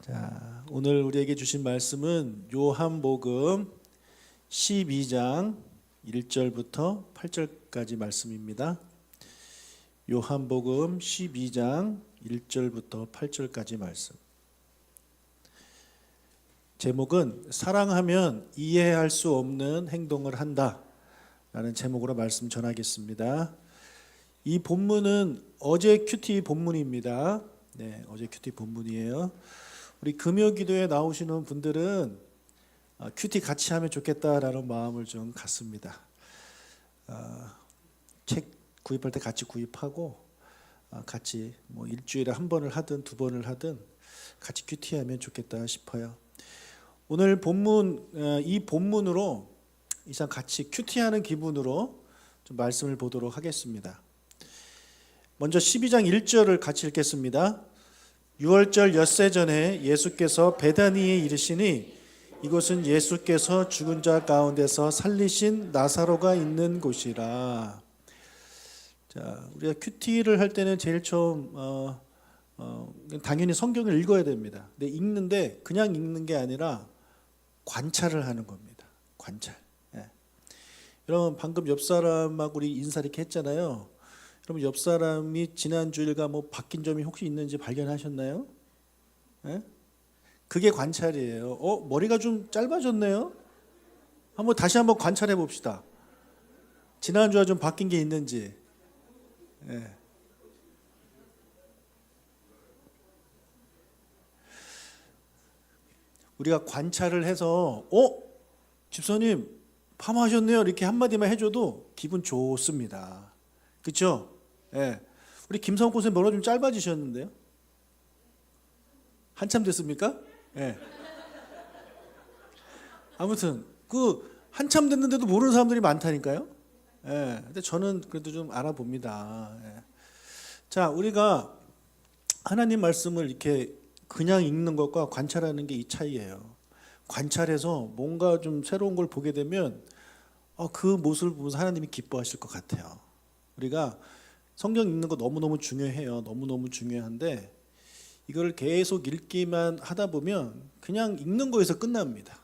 자, 오늘 우리에게 주신 말씀은 요한복음 12장 1절부터 8절까지 말씀입니다. 요한복음 12장 1절부터 8절까지 말씀. 제목은 사랑하면 이해할 수 없는 행동을 한다 라는 제목으로 말씀 전하겠습니다. 이 본문은 어제 큐티 본문입니다. 네, 어제 큐티 본문이에요. 우리 금요기도에 나오시는 분들은 큐티 같이 하면 좋겠다라는 마음을 좀 갖습니다. 책 구입할 때 같이 구입하고 같이 뭐 일주일에 한 번을 하든 두 번을 하든 같이 큐티하면 좋겠다 싶어요. 오늘 본문 이 본문으로 이상 같이 큐티하는 기분으로 좀 말씀을 보도록 하겠습니다. 먼저 12장 1절을 같이 읽겠습니다. 6월절 엿새 전에 예수께서 베다니에 이르시니 이곳은 예수께서 죽은 자 가운데서 살리신 나사로가 있는 곳이라. 자, 우리가 큐티를 할 때는 제일 처음 당연히 성경을 읽어야 됩니다. 근데 읽는데 그냥 읽는 게 아니라 관찰을 하는 겁니다. 관찰. 예. 여러분 방금 옆 사람하고 우리 인사 이렇게 했잖아요. 그럼 옆 사람이 지난 주일과 뭐 바뀐 점이 혹시 있는지 발견하셨나요? 예? 그게 관찰이에요. 머리가 좀 짧아졌네요. 다시 한번 관찰해 봅시다. 지난 주와 좀 바뀐 게 있는지. 예. 우리가 관찰을 해서 집사님 파마하셨네요 이렇게 한마디만 해줘도 기분 좋습니다. 그렇죠? 예. 우리 김성호 선생님 머리가 좀 짧아지셨는데요. 한참 됐습니까? 예. 아무튼 한참 됐는데도 모르는 사람들이 많다니까요. 예. 근데 저는 그래도 좀 알아봅니다. 예. 자, 우리가 하나님 말씀을 이렇게 그냥 읽는 것과 관찰하는 게 이 차이예요. 관찰해서 뭔가 좀 새로운 걸 보게 되면 그 모습을 보면서 하나님이 기뻐하실 것 같아요. 우리가 성경 읽는 거 너무너무 중요해요. 너무너무 중요한데 이걸 계속 읽기만 하다 보면 그냥 읽는 거에서 끝납니다.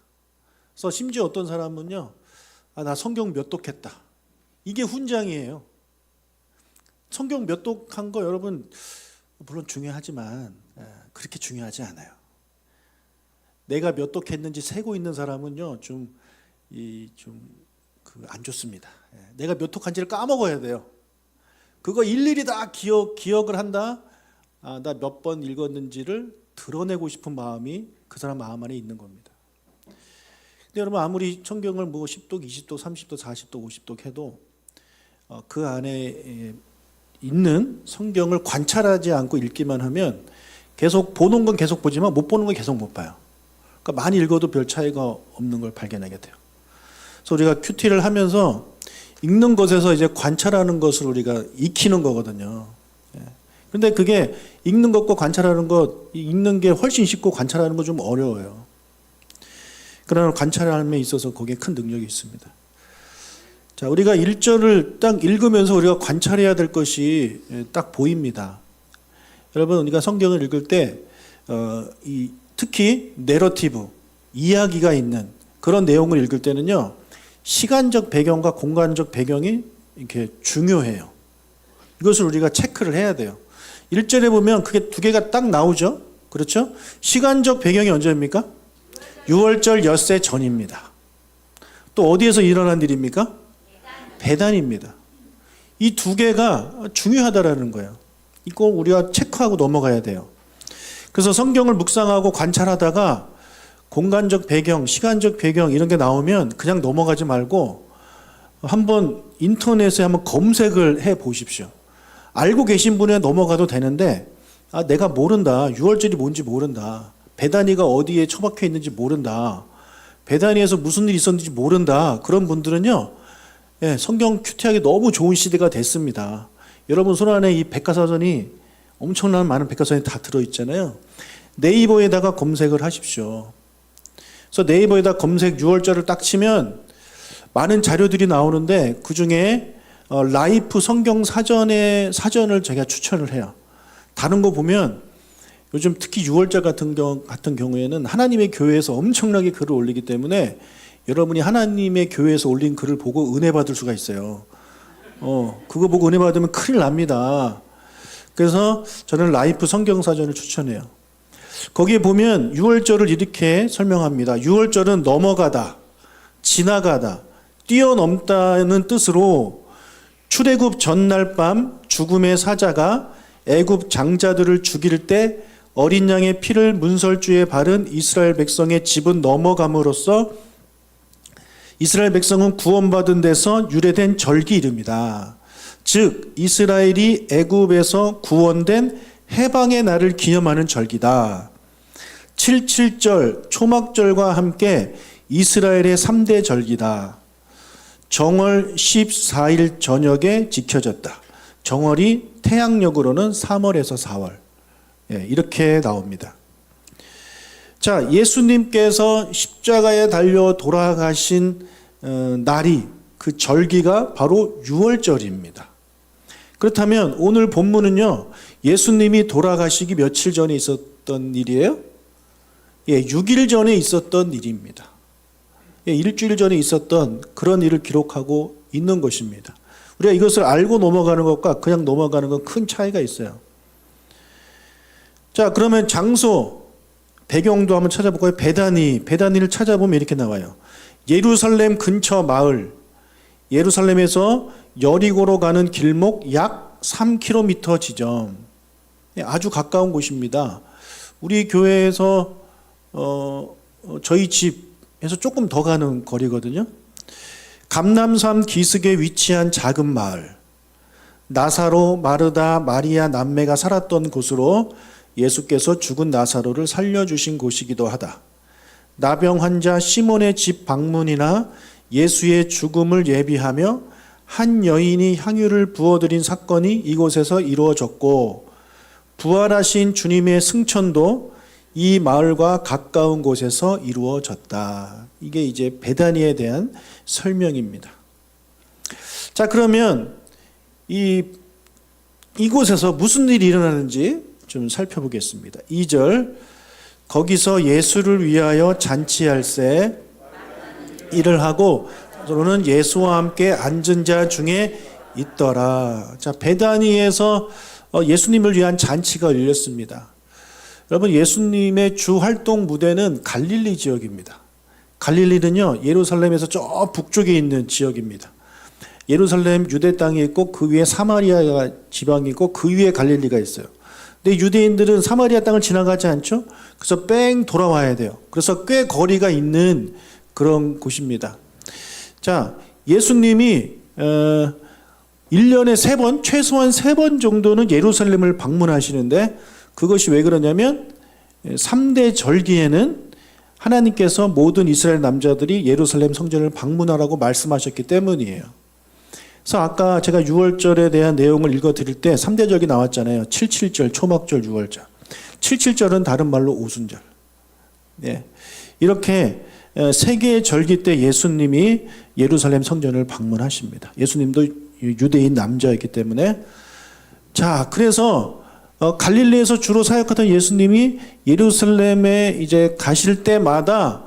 그래서 심지어 어떤 사람은요, 나 성경 몇 독했다. 이게 훈장이에요. 성경 몇 독한 거 여러분 물론 중요하지만 그렇게 중요하지 않아요. 내가 몇 독했는지 세고 있는 사람은요 안 좋습니다. 내가 몇 독한지를 까먹어야 돼요. 그거 일일이 다 기억을 한다. 나 몇 번 읽었는지를 드러내고 싶은 마음이 그 사람 마음 안에 있는 겁니다. 근데 여러분 아무리 성경을 10독, 20독, 30독, 40독, 50독 해도 그 안에 있는 성경을 관찰하지 않고 읽기만 하면 계속 보는 건 계속 보지만 못 보는 건 계속 못 봐요. 그러니까 많이 읽어도 별 차이가 없는 걸 발견하게 돼요. 그래서 우리가 큐티를 하면서 읽는 것에서 이제 관찰하는 것을 우리가 익히는 거거든요. 그런데 그게 읽는 것과 관찰하는 것, 읽는 게 훨씬 쉽고 관찰하는 건 좀 어려워요. 그러나 관찰함에 있어서 거기에 큰 능력이 있습니다. 자, 우리가 1절을 딱 읽으면서 우리가 관찰해야 될 것이 딱 보입니다. 여러분, 우리가 성경을 읽을 때 특히 내러티브, 이야기가 있는 그런 내용을 읽을 때는요, 시간적 배경과 공간적 배경이 이렇게 중요해요. 이것을 우리가 체크를 해야 돼요. 1절에 보면 그게 두 개가 딱 나오죠. 그렇죠? 시간적 배경이 언제입니까? 6월절 엿새 전입니다. 또 어디에서 일어난 일입니까? 베단입니다. 이 두 개가 중요하다라는 거예요. 이거 우리가 체크하고 넘어가야 돼요. 그래서 성경을 묵상하고 관찰하다가 공간적 배경, 시간적 배경 이런 게 나오면 그냥 넘어가지 말고 한번 인터넷에 한번 검색을 해 보십시오. 알고 계신 분에 넘어가도 되는데 내가 모른다. 6월절이 뭔지 모른다. 베다니가 어디에 처박혀 있는지 모른다. 베다니에서 무슨 일이 있었는지 모른다. 그런 분들은요. 성경 큐티하기 너무 좋은 시대가 됐습니다. 여러분 손 안에 이 백과사전이 엄청난 많은 백과사전이 다 들어있잖아요. 네이버에다가 검색을 하십시오. 그래서 네이버에다 검색 6월절을 딱 치면 많은 자료들이 나오는데 그 중에 라이프 성경 사전을 제가 추천을 해요. 다른 거 보면 요즘 특히 6월절 같은 경우에는 하나님의 교회에서 엄청나게 글을 올리기 때문에 여러분이 하나님의 교회에서 올린 글을 보고 은혜 받을 수가 있어요. 그거 보고 은혜 받으면 큰일 납니다. 그래서 저는 라이프 성경사전을 추천해요. 거기에 보면 6월절을 이렇게 설명합니다. 6월절은 넘어가다, 지나가다, 뛰어넘다는 뜻으로 출애굽 전날 밤 죽음의 사자가 애굽 장자들을 죽일 때 어린 양의 피를 문설주에 바른 이스라엘 백성의 집은 넘어감으로써 이스라엘 백성은 구원받은 데서 유래된 절기 이름이다. 즉 이스라엘이 애굽에서 구원된 해방의 날을 기념하는 절기다. 77절 초막절과 함께 이스라엘의 3대 절기다. 정월 14일 저녁에 지켜졌다. 정월이 태양력으로는 3월에서 4월. 이렇게 나옵니다. 자, 예수님께서 십자가에 달려 돌아가신 날이 그 절기가 바로 6월절입니다. 그렇다면 오늘 본문은요, 예수님이 돌아가시기 며칠 전에 있었던 일이에요? 6일 전에 있었던 일입니다. 일주일 전에 있었던 그런 일을 기록하고 있는 것입니다. 우리가 이것을 알고 넘어가는 것과 그냥 넘어가는 건 큰 차이가 있어요. 자, 그러면 장소, 배경도 한번 찾아볼까요? 베다니를 찾아보면 이렇게 나와요. 예루살렘 근처 마을, 예루살렘에서 여리고로 가는 길목 약 3km 지점. 아주 가까운 곳입니다. 우리 교회에서 저희 집에서 조금 더 가는 거리거든요. 감람산 기슭에 위치한 작은 마을, 나사로, 마르다, 마리아 남매가 살았던 곳으로 예수께서 죽은 나사로를 살려주신 곳이기도 하다. 나병 환자 시몬의 집 방문이나 예수의 죽음을 예비하며 한 여인이 향유를 부어드린 사건이 이곳에서 이루어졌고, 부활하신 주님의 승천도 이 마을과 가까운 곳에서 이루어졌다. 이게 이제 베다니에 대한 설명입니다. 자, 그러면 이곳에서 무슨 일이 일어나는지 좀 살펴보겠습니다. 2절, 거기서 예수를 위하여 잔치할세 일을 하고 서로는 예수와 함께 앉은 자 중에 있더라. 자, 베다니에서 예수님을 위한 잔치가 열렸습니다. 여러분, 예수님의 주 활동 무대는 갈릴리 지역입니다. 갈릴리는요, 예루살렘에서 저 북쪽에 있는 지역입니다. 예루살렘 유대 땅이 있고 그 위에 사마리아 지방이 있고 그 위에 갈릴리가 있어요. 근데 유대인들은 사마리아 땅을 지나가지 않죠. 그래서 뺑 돌아와야 돼요. 그래서 꽤 거리가 있는 그런 곳입니다. 자, 예수님이 1년에 3번, 최소한 3번 정도는 예루살렘을 방문하시는데, 그것이 왜 그러냐면 3대 절기에는 하나님께서 모든 이스라엘 남자들이 예루살렘 성전을 방문하라고 말씀하셨기 때문이에요. 그래서 아까 제가 6월절에 대한 내용을 읽어드릴 때 3대 절기 나왔잖아요. 77절, 초막절, 6월절. 77절은 다른 말로 오순절. 이렇게 3개의 절기 때 예수님이 예루살렘 성전을 방문하십니다. 예수님도 유대인 남자였기 때문에. 자, 그래서 갈릴리에서 주로 사역하던 예수님이 예루살렘에 이제 가실 때마다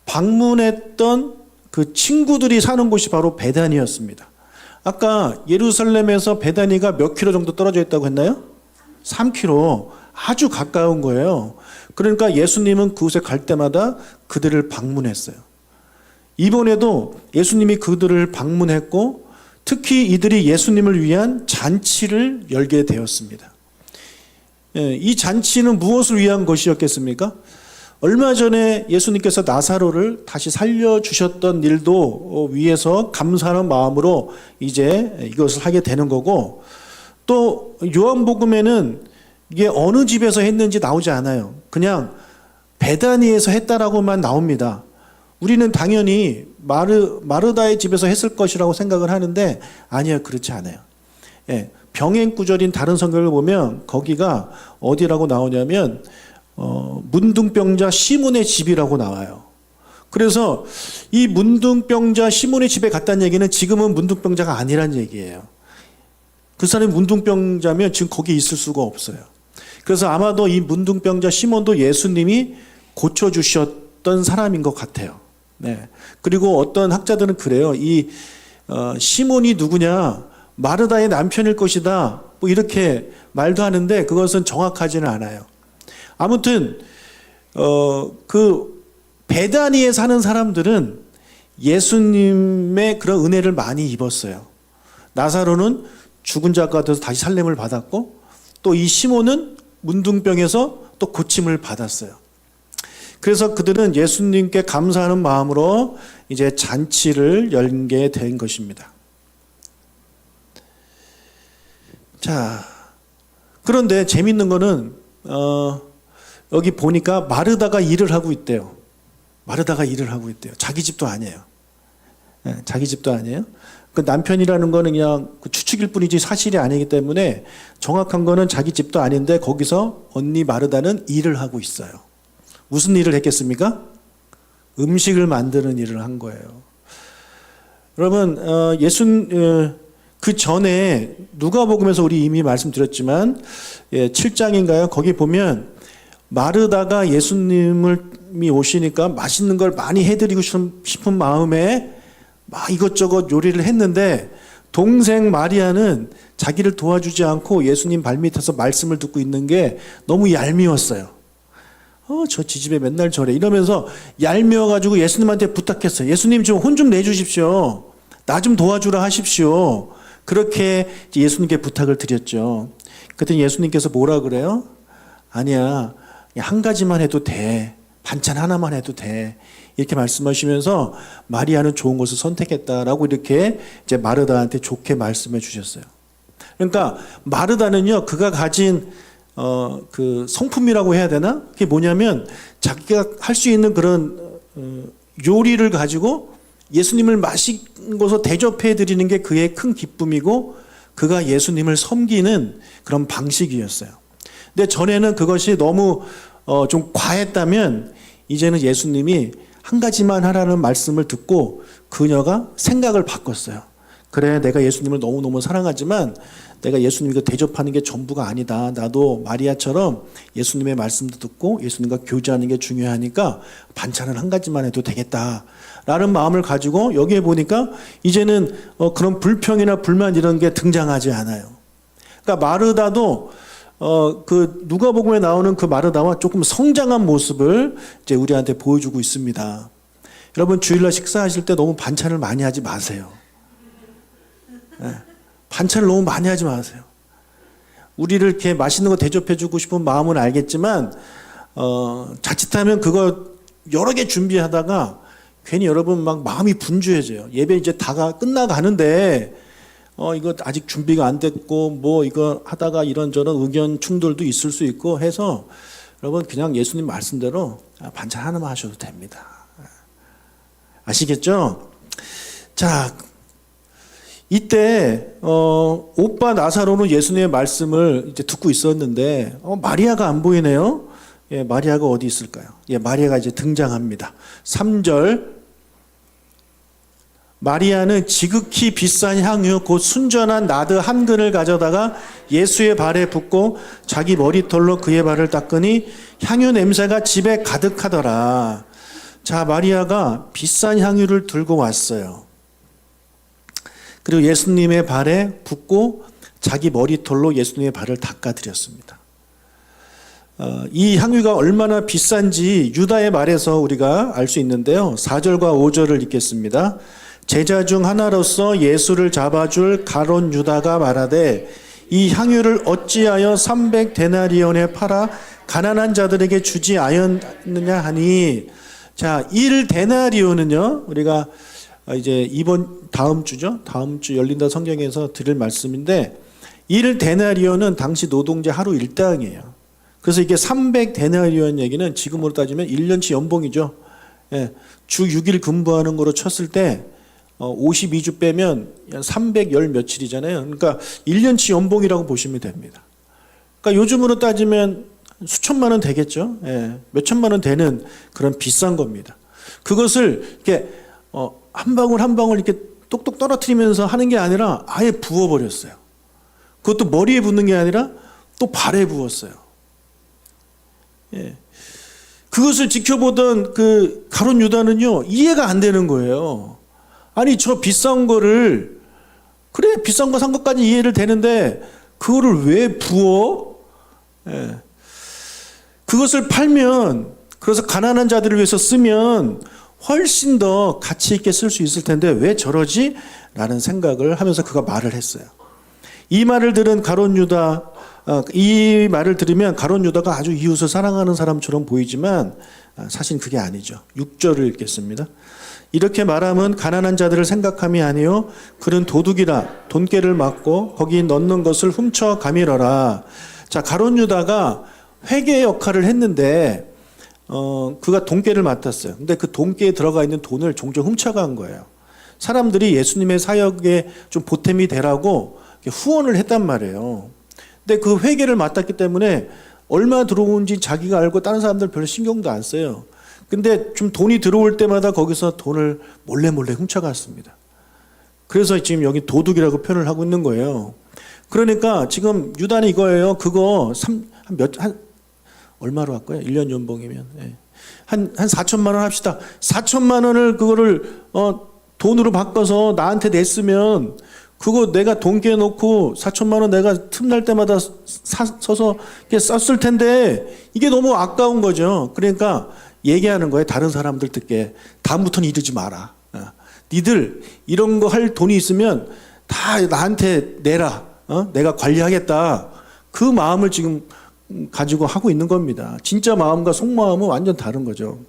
방문했던 그 친구들이 사는 곳이 바로 베다니였습니다. 아까 예루살렘에서 베다니가 몇 킬로 정도 떨어져 있다고 했나요? 3킬로. 아주 가까운 거예요. 그러니까 예수님은 그곳에 갈 때마다 그들을 방문했어요. 이번에도 예수님이 그들을 방문했고, 특히 이들이 예수님을 위한 잔치를 열게 되었습니다. 이 잔치는 무엇을 위한 것이었겠습니까? 얼마 전에 예수님께서 나사로를 다시 살려주셨던 일도 위해서 감사하는 마음으로 이제 이것을 하게 되는 거고, 또 요한복음에는 이게 어느 집에서 했는지 나오지 않아요. 그냥 베다니에서 했다라고만 나옵니다. 우리는 당연히 마르다의 집에서 했을 것이라고 생각을 하는데 아니요, 그렇지 않아요. 병행 구절인 다른 성경을 보면 거기가 어디라고 나오냐면 문둥병자 시몬의 집이라고 나와요. 그래서 이 문둥병자 시몬의 집에 갔다는 얘기는 지금은 문둥병자가 아니란 얘기예요. 그 사람이 문둥병자면 지금 거기 있을 수가 없어요. 그래서 아마도 이 문둥병자 시몬도 예수님이 고쳐주셨던 사람인 것 같아요. 네. 그리고 어떤 학자들은 그래요. 시몬이 누구냐? 마르다의 남편일 것이다. 뭐 이렇게 말도 하는데 그것은 정확하지는 않아요. 아무튼 그 베다니에 사는 사람들은 예수님의 그런 은혜를 많이 입었어요. 나사로는 죽은 자 가운데서 다시 살림을 받았고, 또 이 시몬은 문둥병에서 또 고침을 받았어요. 그래서 그들은 예수님께 감사하는 마음으로 이제 잔치를 열게 된 것입니다. 자, 그런데 재밌는 거는 여기 보니까 마르다가 일을 하고 있대요. 마르다가 일을 하고 있대요. 자기 집도 아니에요. 네, 자기 집도 아니에요. 그 남편이라는 거는 그냥 추측일 뿐이지 사실이 아니기 때문에 정확한 거는 자기 집도 아닌데 거기서 언니 마르다는 일을 하고 있어요. 무슨 일을 했겠습니까? 음식을 만드는 일을 한 거예요. 여러분, 그 전에 누가복음에서 우리 이미 말씀드렸지만 7장인가요? 거기 보면 마르다가 예수님이 오시니까 맛있는 걸 많이 해드리고 싶은 마음에 막 이것저것 요리를 했는데 동생 마리아는 자기를 도와주지 않고 예수님 발밑에서 말씀을 듣고 있는 게 너무 얄미웠어요. 저 지집에 맨날 저래 이러면서 얄미워가지고 예수님한테 부탁했어요. 예수님 좀 혼 좀 내주십시오. 나 좀 도와주라 하십시오. 그렇게 예수님께 부탁을 드렸죠. 그랬더니 예수님께서 뭐라 그래요? 아니야, 한 가지만 해도 돼. 반찬 하나만 해도 돼. 이렇게 말씀하시면서 마리아는 좋은 것을 선택했다라고 이렇게 이제 마르다한테 좋게 말씀해 주셨어요. 그러니까 마르다는요, 그가 가진 그 성품이라고 해야 되나? 그게 뭐냐면 자기가 할 수 있는 그런 요리를 가지고 예수님을 맛있는 것을 대접해 드리는 게 그의 큰 기쁨이고 그가 예수님을 섬기는 그런 방식이었어요. 근데 전에는 그것이 너무 좀 과했다면 이제는 예수님이 한 가지만 하라는 말씀을 듣고 그녀가 생각을 바꿨어요. 그래, 내가 예수님을 너무너무 사랑하지만 내가 예수님과 대접하는 게 전부가 아니다. 나도 마리아처럼 예수님의 말씀도 듣고 예수님과 교제하는 게 중요하니까 반찬은 한 가지만 해도 되겠다 라는 마음을 가지고 여기에 보니까 이제는 그런 불평이나 불만 이런 게 등장하지 않아요. 그러니까 마르다도 그 누가복음에 나오는 그 마르다와 조금 성장한 모습을 이제 우리한테 보여주고 있습니다. 여러분, 주일날 식사하실 때 너무 반찬을 많이 하지 마세요. 네. 반찬을 너무 많이 하지 마세요. 우리를 이렇게 맛있는 거 대접해주고 싶은 마음은 알겠지만 자칫하면 그거 여러 개 준비하다가 괜히 여러분 막 마음이 분주해져요. 예배 이제 다 끝나가는데 이거 아직 준비가 안 됐고 뭐 이거 하다가 이런저런 의견 충돌도 있을 수 있고 해서 여러분 그냥 예수님 말씀대로 반찬 하나만 하셔도 됩니다. 아시겠죠? 자, 이때 오빠 나사로는 예수님의 말씀을 이제 듣고 있었는데 마리아가 안 보이네요. 예, 마리아가 어디 있을까요? 예, 마리아가 이제 등장합니다. 3절. 마리아는 지극히 비싼 향유 곧 순전한 나드 한 근을 가져다가 예수의 발에 붓고 자기 머리털로 그의 발을 닦으니 향유 냄새가 집에 가득하더라. 자, 마리아가 비싼 향유를 들고 왔어요. 그리고 예수님의 발에 붓고 자기 머리털로 예수님의 발을 닦아드렸습니다. 이 향유가 얼마나 비싼지 유다의 말에서 우리가 알 수 있는데요. 4절과 5절을 읽겠습니다. 제자 중 하나로서 예수를 잡아줄 가룟 유다가 말하되 이 향유를 어찌하여 300데나리온에 팔아 가난한 자들에게 주지 아니었느냐 하니, 자, 1데나리온은요 우리가 이제 다음 주 열린다 성경에서 드릴 말씀인데 1데나리온은 당시 노동자 하루 일당이에요. 그래서 이게 300데나리온 얘기는 지금으로 따지면 1년치 연봉이죠. 예, 주 6일 근무하는 거로 쳤을 때 52주 빼면 310 며칠이잖아요. 그러니까 1년치 연봉이라고 보시면 됩니다. 그러니까 요즘으로 따지면 수천만 원 되겠죠. 예, 몇천만 원 되는 그런 비싼 겁니다. 그것을 이렇게 한 방울 한 방울 이렇게 똑똑 떨어뜨리면서 하는 게 아니라 아예 부어버렸어요. 그것도 머리에 붓는 게 아니라 또 발에 부었어요. 예. 그것을 지켜보던 그 가룟 유다는요, 이해가 안 되는 거예요. 아니, 저 비싼 거를, 그래, 비싼 거 산 것까지 이해를 되는데, 그거를 왜 부어? 예. 그것을 팔면, 그래서 가난한 자들을 위해서 쓰면 훨씬 더 가치 있게 쓸 수 있을 텐데, 왜 저러지? 라는 생각을 하면서 그가 말을 했어요. 이 말을 들은 가룟 유다, 이 말을 들으면 가룟 유다가 아주 이웃을 사랑하는 사람처럼 보이지만 사실 그게 아니죠. 6절을 읽겠습니다. 이렇게 말하면 가난한 자들을 생각함이 아니요 그는 도둑이라 돈깨를 맞고 거기 넣는 것을 훔쳐 가밀어라. 자, 가룟 유다가 회계 역할을 했는데 그가 돈깨를 맡았어요. 근데 그 돈깨에 들어가 있는 돈을 종종 훔쳐간 거예요. 사람들이 예수님의 사역에 좀 보탬이 되라고 후원을 했단 말이에요. 근데 그 회계를 맡았기 때문에 얼마 들어온지 자기가 알고 다른 사람들 별로 신경도 안 써요. 근데 좀 돈이 들어올 때마다 거기서 돈을 몰래 훔쳐갔습니다. 그래서 지금 여기 도둑이라고 표현을 하고 있는 거예요. 그러니까 지금 유다는 이거예요. 그거 얼마로 할 거예요? 1년 연봉이면. 예. 한 4천만 원 합시다. 4천만 원을 그거를 돈으로 바꿔서 나한테 냈으면 그거 내가 돈 깨놓고 4천만 원 내가 틈날 때마다 서서 썼을 텐데 이게 너무 아까운 거죠. 그러니까 얘기하는 거예요. 다른 사람들 듣게. 다음부터는 이러지 마라. 니들 이런 거 할 돈이 있으면 다 나한테 내라. 내가 관리하겠다. 그 마음을 지금 가지고 하고 있는 겁니다. 진짜 마음과 속마음은 완전 다른 거죠.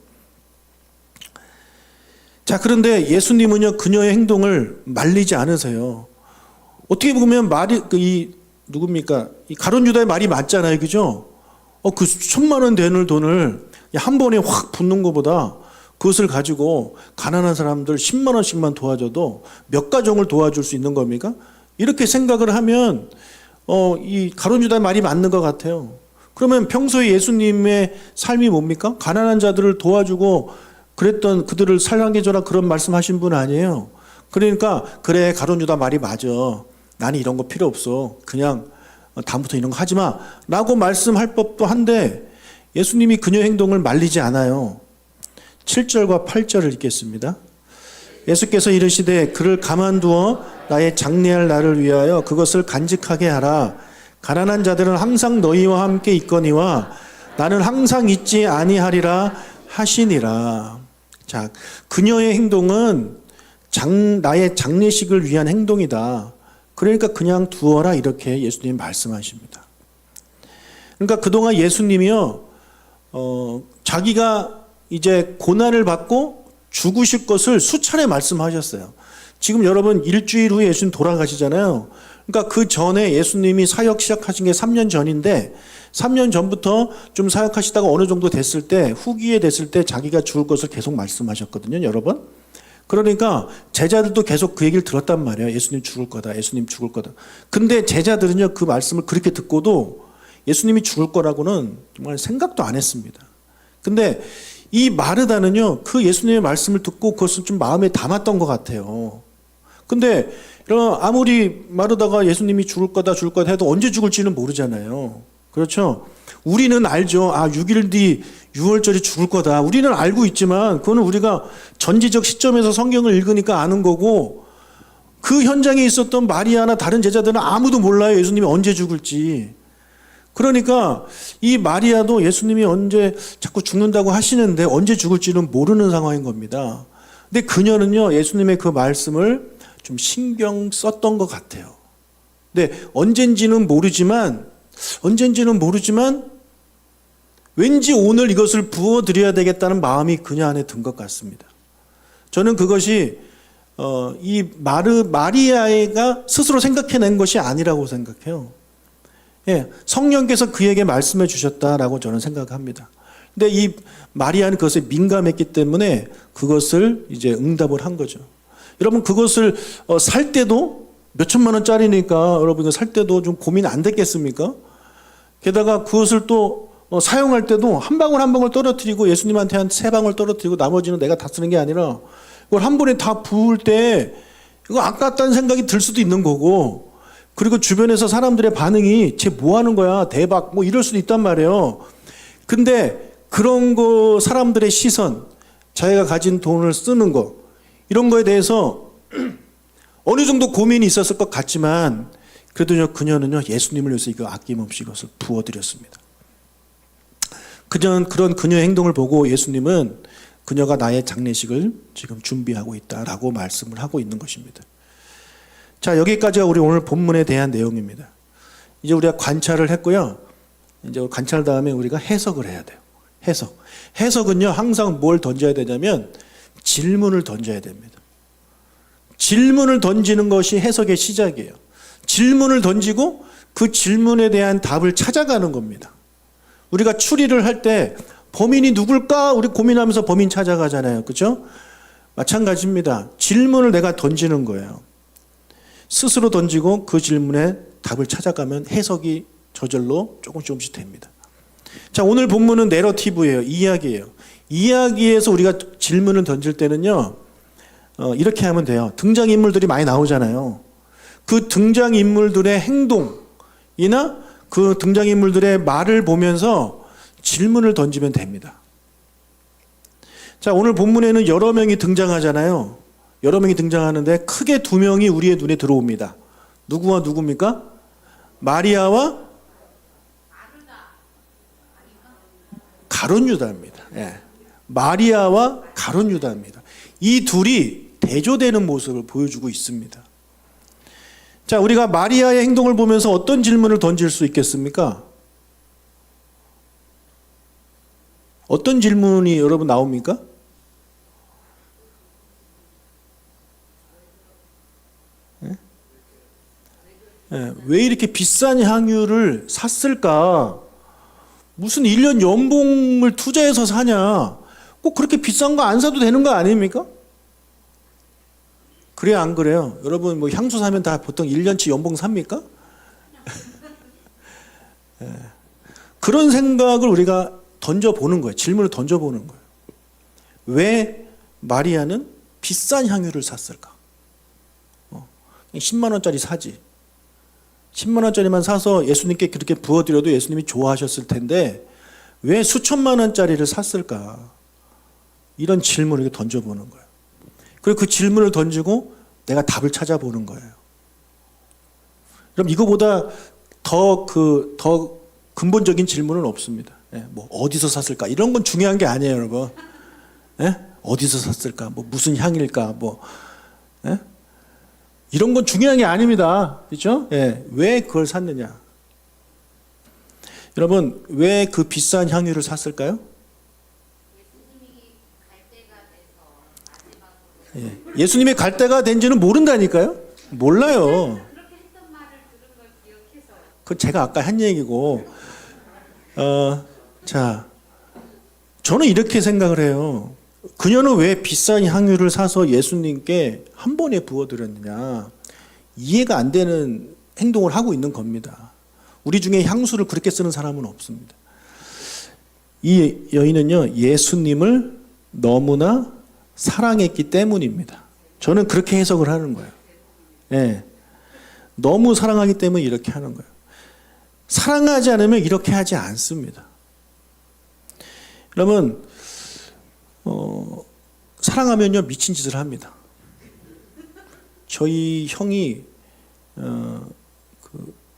자, 그런데 예수님은요, 그녀의 행동을 말리지 않으세요. 어떻게 보면 누굽니까? 이 가룟 유다의 말이 맞잖아요. 그죠? 그 1,000만 원 되는 돈을 한 번에 확 붓는 것보다 그것을 가지고 가난한 사람들 10만 원씩만 도와줘도 몇 가정을 도와줄 수 있는 겁니까? 이렇게 생각을 하면, 이 가룟 유다의 말이 맞는 것 같아요. 그러면 평소에 예수님의 삶이 뭡니까? 가난한 자들을 도와주고 그랬던 그들을 살게 해줘라 그런 말씀하신 분 아니에요. 그러니까 그래 가룟 유다 말이 맞아. 나는 이런 거 필요 없어. 그냥 다음부터 이런 거 하지 마. 라고 말씀할 법도 한데 예수님이 그녀 행동을 말리지 않아요. 7절과 8절을 읽겠습니다. 예수께서 이르시되 그를 가만두어 나의 장래할 날을 위하여 그것을 간직하게 하라. 가난한 자들은 항상 너희와 함께 있거니와 나는 항상 있지 아니하리라 하시니라. 자, 그녀의 행동은 나의 장례식을 위한 행동이다. 그러니까 그냥 두어라 이렇게 예수님이 말씀하십니다. 그러니까 그동안 예수님이요, 자기가 이제 고난을 받고 죽으실 것을 수차례 말씀하셨어요. 지금 여러분 일주일 후에 예수님 돌아가시잖아요. 그러니까 그 전에 예수님이 사역 시작하신 게 3년 전인데 3년 전부터 좀 사역하시다가 어느 정도 됐을 때 후기에 됐을 때 자기가 죽을 것을 계속 말씀하셨거든요. 여러분. 그러니까 제자들도 계속 그 얘기를 들었단 말이에요. 예수님 죽을 거다. 예수님 죽을 거다. 근데 제자들은요 그 말씀을 그렇게 듣고도 예수님이 죽을 거라고는 정말 생각도 안 했습니다. 근데 이 마르다는요 그 예수님의 말씀을 듣고 그것을 좀 마음에 담았던 것 같아요. 근데 아무리 마르다가 예수님이 죽을 거다 해도 언제 죽을지는 모르잖아요. 그렇죠? 우리는 알죠. 6일 뒤 6월절이 죽을 거다. 우리는 알고 있지만 그거는 우리가 전지적 시점에서 성경을 읽으니까 아는 거고 그 현장에 있었던 마리아나 다른 제자들은 아무도 몰라요. 예수님이 언제 죽을지. 그러니까 이 마리아도 예수님이 언제 자꾸 죽는다고 하시는데 언제 죽을지는 모르는 상황인 겁니다. 근데 그녀는요 예수님의 그 말씀을 좀 신경 썼던 것 같아요. 근데 언젠지는 모르지만 왠지 오늘 이것을 부어드려야 되겠다는 마음이 그녀 안에 든 것 같습니다. 저는 그것이 이 마리아가 스스로 생각해낸 것이 아니라고 생각해요. 예, 성령께서 그에게 말씀해 주셨다라고 저는 생각합니다. 근데 이 마리아는 그것에 민감했기 때문에 그것을 이제 응답을 한 거죠. 여러분 그것을 살 때도 몇 천만 원짜리니까 여러분 이거 살 때도 좀 고민 안 됐겠습니까? 게다가 그것을 또 사용할 때도 한 방울 한 방울 떨어뜨리고 예수님한테 한 3방울 떨어뜨리고 나머지는 내가 다 쓰는 게 아니라 이걸 한 번에 다 부을 때 이거 아깝다는 생각이 들 수도 있는 거고 그리고 주변에서 사람들의 반응이 쟤 뭐 하는 거야 대박 뭐 이럴 수도 있단 말이에요. 근데 그런 거 사람들의 시선, 자기가 가진 돈을 쓰는 거 이런 거에 대해서 어느 정도 고민이 있었을 것 같지만 그래도 그녀는요 예수님을 위해서 이거 아낌없이 이것을 부어드렸습니다. 그런 그녀의 행동을 보고 예수님은 그녀가 나의 장례식을 지금 준비하고 있다라고 말씀을 하고 있는 것입니다. 자, 여기까지가 우리 오늘 본문에 대한 내용입니다. 이제 우리가 관찰을 했고요. 이제 관찰 다음에 우리가 해석을 해야 돼요. 해석은요 항상 뭘 던져야 되냐면 질문을 던져야 됩니다. 질문을 던지는 것이 해석의 시작이에요. 질문을 던지고 그 질문에 대한 답을 찾아가는 겁니다. 우리가 추리를 할 때 범인이 누굴까 우리 고민하면서 범인 찾아가잖아요. 그렇죠? 마찬가지입니다. 질문을 내가 던지는 거예요. 스스로 던지고 그 질문에 답을 찾아가면 해석이 저절로 조금씩 됩니다. 자, 오늘 본문은 내러티브예요. 이야기예요. 이야기에서 우리가 질문을 던질 때는요 이렇게 하면 돼요. 등장인물들이 많이 나오잖아요. 그 등장인물들의 행동이나 그 등장인물들의 말을 보면서 질문을 던지면 됩니다. 자, 오늘 본문에는 여러 명이 등장하잖아요. 여러 명이 등장하는데 크게 두 명이 우리의 눈에 들어옵니다. 누구와 누구입니까? 마리아와 가룟 유다입니다. 예. 마리아와 가룟 유다입니다. 이 둘이 대조되는 모습을 보여주고 있습니다. 자, 우리가 마리아의 행동을 보면서 어떤 질문을 던질 수 있겠습니까? 어떤 질문이 여러분 나옵니까? 왜 이렇게 비싼 향유를 샀을까? 무슨 1년 연봉을 투자해서 사냐? 꼭 그렇게 비싼 거 안 사도 되는 거 아닙니까? 그래요, 안 그래요? 여러분 뭐 향수 사면 다 보통 1년치 연봉 삽니까? 그런 생각을 우리가 던져보는 거예요. 질문을 던져보는 거예요. 왜 마리아는 비싼 향유를 샀을까? 10만 원짜리 사지. 10만 원짜리만 사서 예수님께 그렇게 부어드려도 예수님이 좋아하셨을 텐데 왜 수천만 원짜리를 샀을까? 이런 질문을 던져보는 거예요. 그리고 그 질문을 던지고 내가 답을 찾아보는 거예요. 그럼 이거보다 더 근본적인 질문은 없습니다. 뭐 어디서 샀을까? 이런 건 중요한 게 아니에요, 여러분. 어디서 샀을까? 뭐 무슨 향일까? 이런 건 중요한 게 아닙니다. 그렇죠? 왜 그걸 샀느냐? 여러분, 왜 그 비싼 향유를 샀을까요? 예수님이 갈 때가 된지는 모른다니까요? 몰라요. 그건 제가 아까 한 얘기고, 자, 저는 이렇게 생각을 해요. 그녀는 왜 비싼 향유를 사서 예수님께 한 번에 부어드렸느냐? 이해가 안 되는 행동을 하고 있는 겁니다. 우리 중에 향수를 그렇게 쓰는 사람은 없습니다. 이 여인은요, 예수님을 너무나 사랑했기 때문입니다. 저는 그렇게 해석을 하는 거예요. 너무 사랑하기 때문에 이렇게 하는 거예요. 사랑하지 않으면 이렇게 하지 않습니다. 여러분, 사랑하면요 미친 짓을 합니다. 저희 형이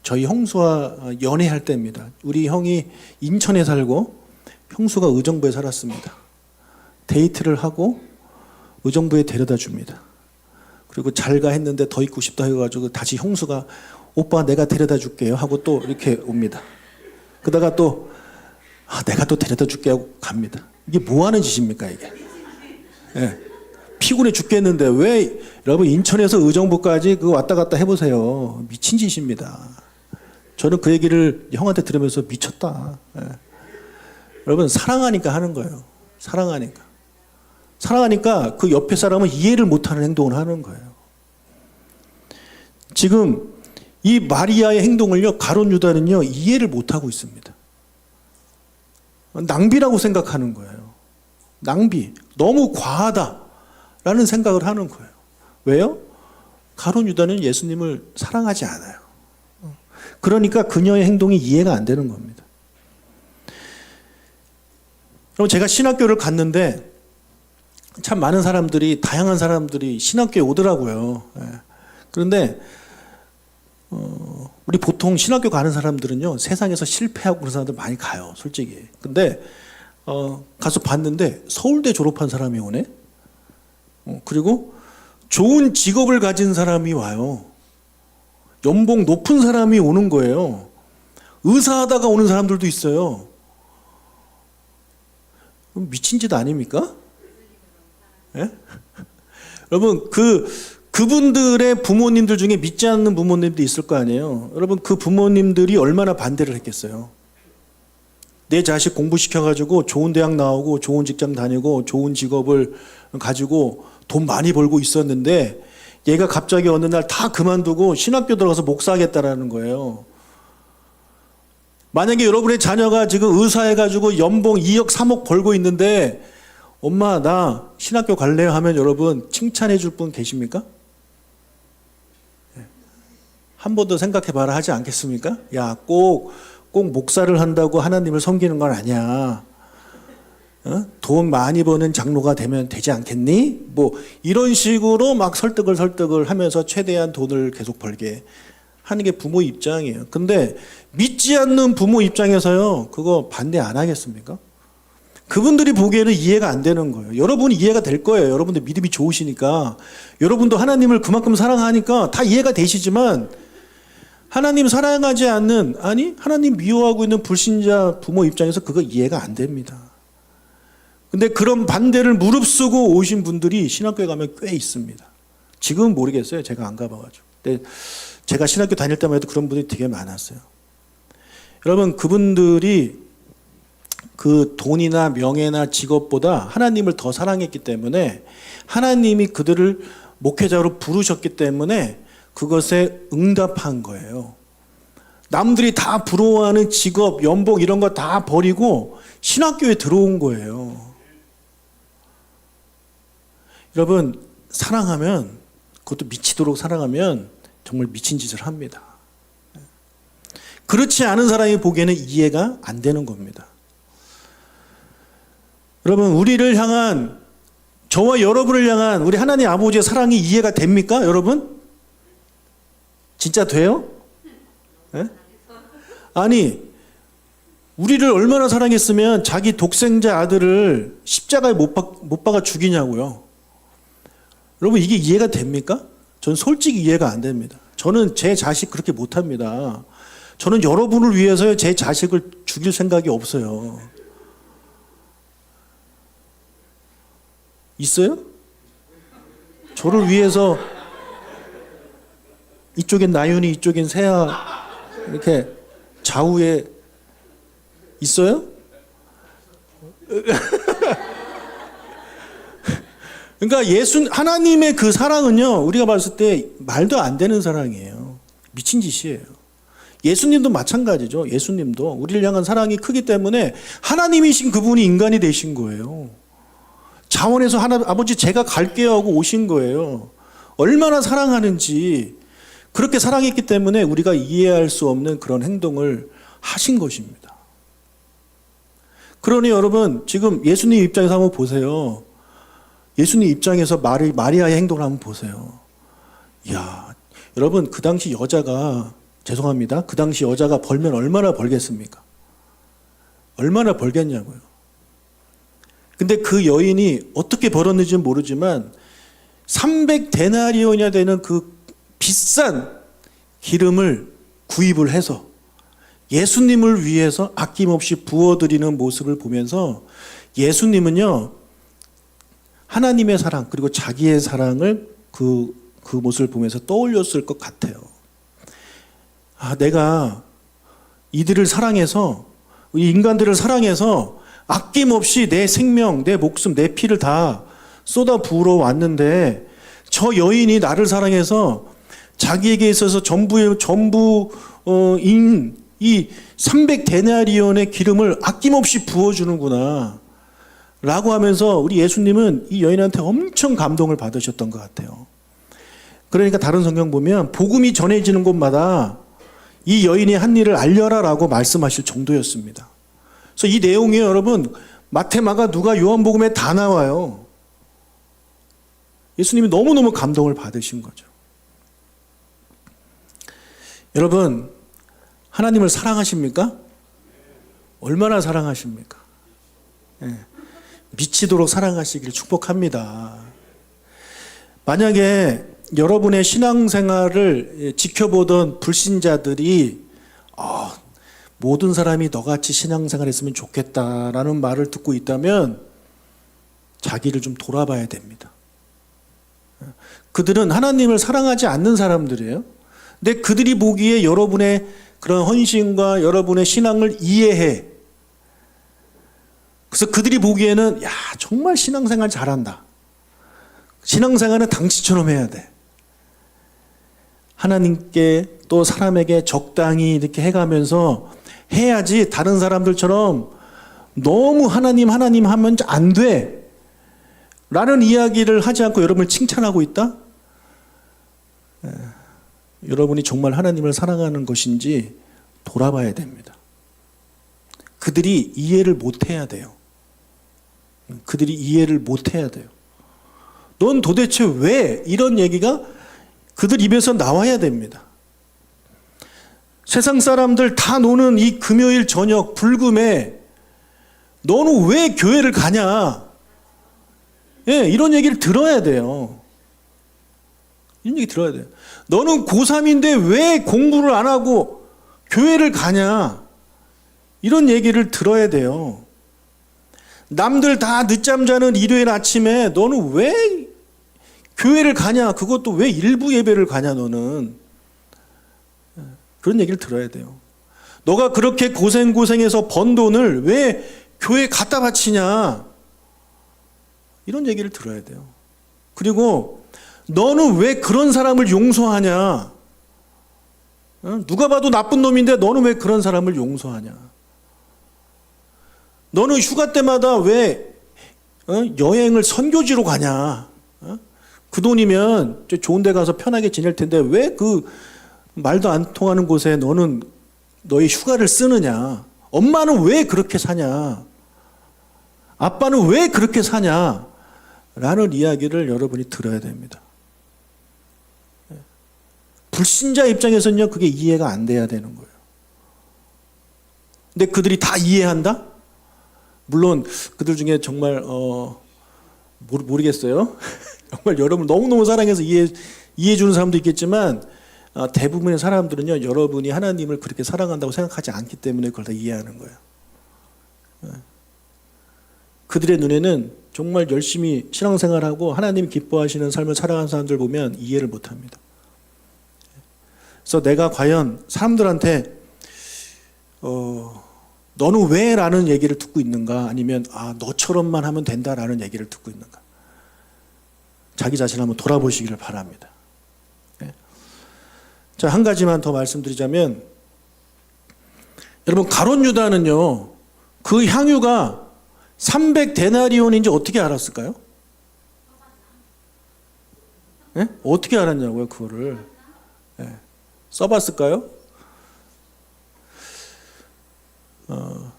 저희 형수와 연애할 때입니다. 우리 형이 인천에 살고 형수가 의정부에 살았습니다. 데이트를 하고 의정부에 데려다 줍니다. 그리고 잘가 했는데 더 있고 싶다 해가지고 다시 형수가 오빠 내가 데려다 줄게요 하고 또 이렇게 옵니다. 그러다가 또 내가 또 데려다 줄게 하고 갑니다. 이게 뭐 하는 짓입니까 이게? 피곤해 죽겠는데 왜 여러분 인천에서 의정부까지 그거 왔다 갔다 해보세요. 미친 짓입니다. 저는 그 얘기를 형한테 들으면서 미쳤다. 여러분 사랑하니까 하는 거예요. 사랑하니까 그 옆에 사람은 이해를 못하는 행동을 하는 거예요. 지금 이 마리아의 행동을요 가룟 유다는요 이해를 못하고 있습니다. 낭비라고 생각하는 거예요. 낭비. 너무 과하다라는 생각을 하는 거예요. 왜요? 가룟 유다는 예수님을 사랑하지 않아요. 그러니까 그녀의 행동이 이해가 안 되는 겁니다. 그럼 제가 신학교를 갔는데 참 많은 사람들이, 다양한 사람들이 신학교에 오더라고요. 그런데 우리 보통 신학교 가는 사람들은요, 세상에서 실패하고 그런 사람들 많이 가요, 솔직히. 근데 가서 봤는데 서울대 졸업한 사람이 오네. 그리고 좋은 직업을 가진 사람이 와요. 연봉 높은 사람이 오는 거예요. 의사하다가 오는 사람들도 있어요. 미친 짓 아닙니까? 예? 여러분, 그분들의 부모님들 중에 믿지 않는 부모님도 있을 거 아니에요. 여러분, 그 부모님들이 얼마나 반대를 했겠어요. 내 자식 공부시켜가지고 좋은 대학 나오고 좋은 직장 다니고 좋은 직업을 가지고 돈 많이 벌고 있었는데 얘가 갑자기 어느 날 다 그만두고 신학교 들어가서 목사하겠다라는 거예요. 만약에 여러분의 자녀가 지금 의사해가지고 연봉 2억 3억 벌고 있는데 엄마 나 신학교 갈래요 하면 여러분 칭찬해 줄 분 계십니까? 한 번 더 생각해봐라 하지 않겠습니까? 야, 꼭 목사를 한다고 하나님을 섬기는 건 아니야. 돈 많이 버는 장로가 되면 되지 않겠니? 뭐 이런 식으로 막 설득을 하면서 최대한 돈을 계속 벌게 하는 게 부모 입장이에요. 근데 믿지 않는 부모 입장에서요, 그거 반대 안 하겠습니까? 그분들이 보기에는 이해가 안 되는 거예요. 여러분이 이해가 될 거예요. 여러분들 믿음이 좋으시니까. 여러분도 하나님을 그만큼 사랑하니까 다 이해가 되시지만 하나님 사랑하지 않는, 아니 하나님 미워하고 있는 불신자 부모 입장에서 그거 이해가 안 됩니다. 근데 그런 반대를 무릅쓰고 오신 분들이 신학교에 가면 꽤 있습니다. 지금은 모르겠어요. 제가 안 가봐가지고. 근데 제가 신학교 다닐 때만 해도 그런 분들이 되게 많았어요. 여러분, 그분들이 그 돈이나 명예나 직업보다 하나님을 더 사랑했기 때문에 하나님이 그들을 목회자로 부르셨기 때문에 그것에 응답한 거예요. 남들이 다 부러워하는 직업, 연봉 이런 거 다 버리고 신학교에 들어온 거예요. 여러분, 사랑하면, 그것도 미치도록 사랑하면 정말 미친 짓을 합니다. 그렇지 않은 사람이 보기에는 이해가 안 되는 겁니다. 여러분, 우리를 향한, 저와 여러분을 향한 우리 하나님 아버지의 사랑이 이해가 됩니까? 여러분? 진짜 돼요? 네? 아니, 우리를 얼마나 사랑했으면 자기 독생자 아들을 십자가에 못 박아 죽이냐고요. 여러분, 이게 이해가 됩니까? 전 솔직히 이해가 안 됩니다. 저는 제 자식 그렇게 못합니다. 저는 여러분을 위해서 제 자식을 죽일 생각이 없어요. 있어요? 저를 위해서 이쪽엔 나윤이, 이쪽엔 세아 이렇게 좌우에 있어요? 그러니까 하나님의 그 사랑은요, 우리가 봤을 때 말도 안 되는 사랑이에요. 미친 짓이에요. 예수님도 마찬가지죠. 예수님도 우리를 향한 사랑이 크기 때문에 하나님이신 그분이 인간이 되신 거예요. 자원에서 아버지 제가 갈게요 하고 오신 거예요. 얼마나 사랑하는지, 그렇게 사랑했기 때문에 우리가 이해할 수 없는 그런 행동을 하신 것입니다. 그러니 여러분, 지금 예수님 입장에서 한번 보세요. 예수님 입장에서 마리아의 행동을 한번 보세요. 이야, 여러분, 그 당시 여자가, 죄송합니다, 그 당시 여자가 벌면 얼마나 벌겠습니까? 얼마나 벌겠냐고요. 근데 그 여인이 어떻게 벌었는지는 모르지만 300데나리온이나 되는 그 비싼 기름을 구입을 해서 예수님을 위해서 아낌없이 부어드리는 모습을 보면서 예수님은요, 하나님의 사랑 그리고 자기의 사랑을 그 모습을 보면서 떠올렸을 것 같아요. 아, 내가 이들을 사랑해서, 이 인간들을 사랑해서 아낌없이 내 생명, 내 목숨, 내 피를 다 쏟아 부으러 왔는데 저 여인이 나를 사랑해서 자기에게 있어서 전부인 이 300데나리온의 기름을 아낌없이 부어주는구나 라고 하면서 우리 예수님은 이 여인한테 엄청 감동을 받으셨던 것 같아요. 그러니까 다른 성경 보면 복음이 전해지는 곳마다 이 여인이 한 일을 알려라 라고 말씀하실 정도였습니다. 그래서 이 내용이 여러분 마태, 마가, 누가, 요한복음에 다 나와요. 예수님이 너무너무 감동을 받으신 거죠. 여러분, 하나님을 사랑하십니까? 얼마나 사랑하십니까? 예. 미치도록 사랑하시길 축복합니다. 만약에 여러분의 신앙생활을 지켜보던 불신자들이 모든 사람이 너같이 신앙생활했으면 좋겠다라는 말을 듣고 있다면 자기를 좀 돌아봐야 됩니다. 그들은 하나님을 사랑하지 않는 사람들이에요. 근데 그들이 보기에 여러분의 그런 헌신과 여러분의 신앙을 이해해. 그래서 그들이 보기에는 야, 정말 신앙생활 잘한다. 신앙생활은 당신처럼 해야 돼. 하나님께 또 사람에게 적당히 이렇게 해가면서 해야지 다른 사람들처럼 너무 하나님 하면 안 돼. 라는 이야기를 하지 않고 여러분을 칭찬하고 있다? 여러분이 정말 하나님을 사랑하는 것인지 돌아봐야 됩니다. 그들이 이해를 못 해야 돼요. 그들이 이해를 못 해야 돼요. 넌 도대체 왜? 이런 얘기가 그들 입에서 나와야 됩니다. 세상 사람들 다 노는 이 금요일 저녁 불금에 너는 왜 교회를 가냐? 예, 이런 얘기를 들어야 돼요. 이런 얘기 들어야 돼요. 너는 고3인데 왜 공부를 안 하고 교회를 가냐? 이런 얘기를 들어야 돼요. 남들 다 늦잠 자는 일요일 아침에 너는 왜 교회를 가냐? 그것도 왜 일부 예배를 가냐 너는? 그런 얘기를 들어야 돼요. 너가 그렇게 고생해서 번 돈을 왜 교회에 갖다 바치냐? 이런 얘기를 들어야 돼요. 그리고 너는 왜 그런 사람을 용서하냐? 누가 봐도 나쁜 놈인데 너는 왜 그런 사람을 용서하냐? 너는 휴가 때마다 왜 여행을 선교지로 가냐? 그 돈이면 좋은 데 가서 편하게 지낼 텐데 왜 그 말도 안 통하는 곳에 너는 너의 휴가를 쓰느냐? 엄마는 왜 그렇게 사냐? 아빠는 왜 그렇게 사냐? 라는 이야기를 여러분이 들어야 됩니다. 불신자 입장에서는요, 그게 이해가 안 돼야 되는 거예요. 근데 그들이 다 이해한다? 물론 그들 중에 정말 모르겠어요. 정말 여러분 너무너무 사랑해서 이해해 주는 사람도 있겠지만 대부분의 사람들은요, 여러분이 하나님을 그렇게 사랑한다고 생각하지 않기 때문에 그걸 다 이해하는 거예요. 그들의 눈에는 정말 열심히 신앙생활하고 하나님 기뻐하시는 삶을 살아가는 사람들 보면 이해를 못합니다. 그래서 내가 과연 사람들한테 너는 왜? 라는 얘기를 듣고 있는가, 아니면 너처럼만 하면 된다라는 얘기를 듣고 있는가. 자기 자신을 한번 돌아보시기를 바랍니다. 자, 한 가지만 더 말씀드리자면, 여러분 가룟 유다는요, 그 향유가 300데나리온인지 어떻게 알았을까요? 네? 어떻게 알았냐고요, 그거를. 네. 써봤을까요?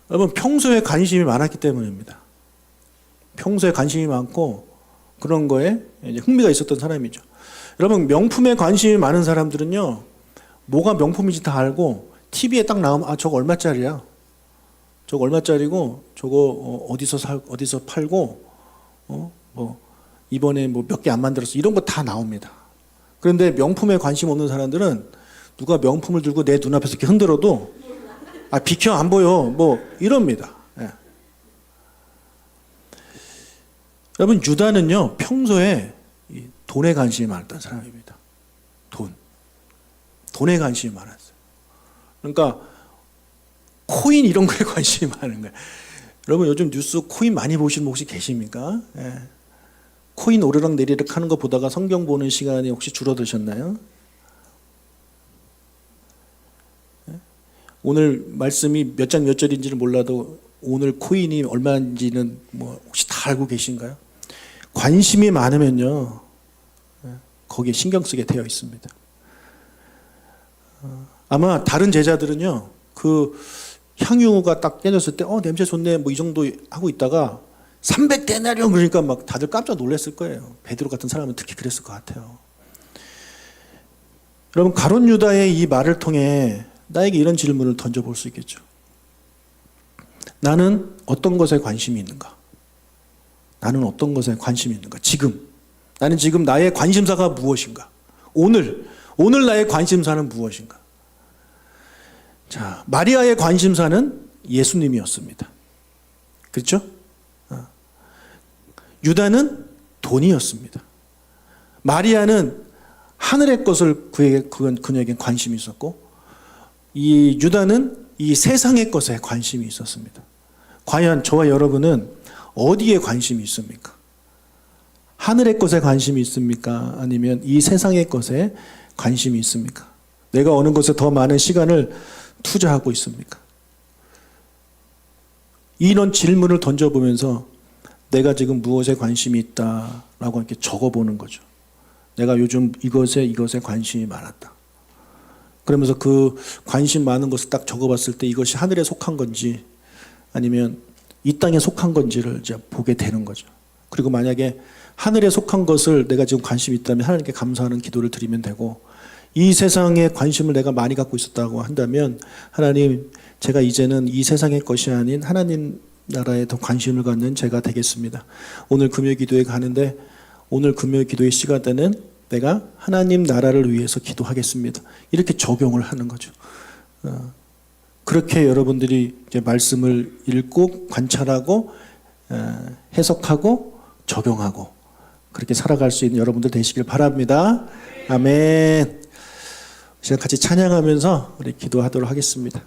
여러분 평소에 관심이 많았기 때문입니다. 평소에 관심이 많고 그런 거에 이제 흥미가 있었던 사람이죠. 여러분 명품에 관심이 많은 사람들은요, 뭐가 명품인지 다 알고 TV에 딱 나오면 저거 얼마짜리야? 저거 얼마짜리고 저거 어디서 팔고 뭐 이번에 뭐 몇 개 안 만들었어, 이런 거 다 나옵니다. 그런데 명품에 관심 없는 사람들은 누가 명품을 들고 내 눈앞에서 이렇게 흔들어도 비켜, 안 보여, 뭐 이럽니다. 예. 여러분 유다는요, 평소에 돈에 관심이 많았던 사람입니다. 돈에 관심이 많았어요. 그러니까 코인 이런 거에 관심이 많은 거예요. 여러분 요즘 뉴스 코인 많이 보시는 분 혹시 계십니까? 예. 코인 오르락 내리락 하는 거 보다가 성경 보는 시간이 혹시 줄어드셨나요? 오늘 말씀이 몇 장 몇 절인지는 몰라도 오늘 코인이 얼마인지는 뭐 혹시 다 알고 계신가요? 관심이 많으면요, 거기에 신경 쓰게 되어 있습니다. 아마 다른 제자들은요, 그 향유가 딱 깨졌을 때 냄새 좋네 뭐 이 정도 하고 있다가 300데나리온 그러니까 막 다들 깜짝 놀랐을 거예요. 베드로 같은 사람은 특히 그랬을 것 같아요. 여러분 가룟 유다의 이 말을 통해 나에게 이런 질문을 던져볼 수 있겠죠. 나는 어떤 것에 관심이 있는가? 나는 어떤 것에 관심이 있는가? 지금 나는 지금 나의 관심사가 무엇인가? 오늘 나의 관심사는 무엇인가? 자, 마리아의 관심사는 예수님이었습니다. 그렇죠? 유다는 돈이었습니다. 마리아는 하늘의 것을 그녀에게 관심이 있었고, 이 유다는 이 세상의 것에 관심이 있었습니다. 과연 저와 여러분은 어디에 관심이 있습니까? 하늘의 것에 관심이 있습니까? 아니면 이 세상의 것에 관심이 있습니까? 내가 어느 것에 더 많은 시간을 투자하고 있습니까? 이런 질문을 던져보면서 내가 지금 무엇에 관심이 있다라고 이렇게 적어보는 거죠. 내가 요즘 이것에 관심이 많았다. 그러면서 그 관심 많은 것을 딱 적어봤을 때 이것이 하늘에 속한 건지 아니면 이 땅에 속한 건지를 이제 보게 되는 거죠. 그리고 만약에 하늘에 속한 것을 내가 지금 관심이 있다면 하나님께 감사하는 기도를 드리면 되고, 이 세상에 관심을 내가 많이 갖고 있었다고 한다면 하나님, 제가 이제는 이 세상의 것이 아닌 하나님 나라에 더 관심을 갖는 제가 되겠습니다. 오늘 금요 기도에 가는데 오늘 금요 기도의 시간대는 내가 하나님 나라를 위해서 기도하겠습니다. 이렇게 적용을 하는 거죠. 그렇게 여러분들이 이제 말씀을 읽고 관찰하고 해석하고 적용하고 그렇게 살아갈 수 있는 여러분들 되시길 바랍니다. 아멘. 시간 같이 찬양하면서 우리 기도하도록 하겠습니다.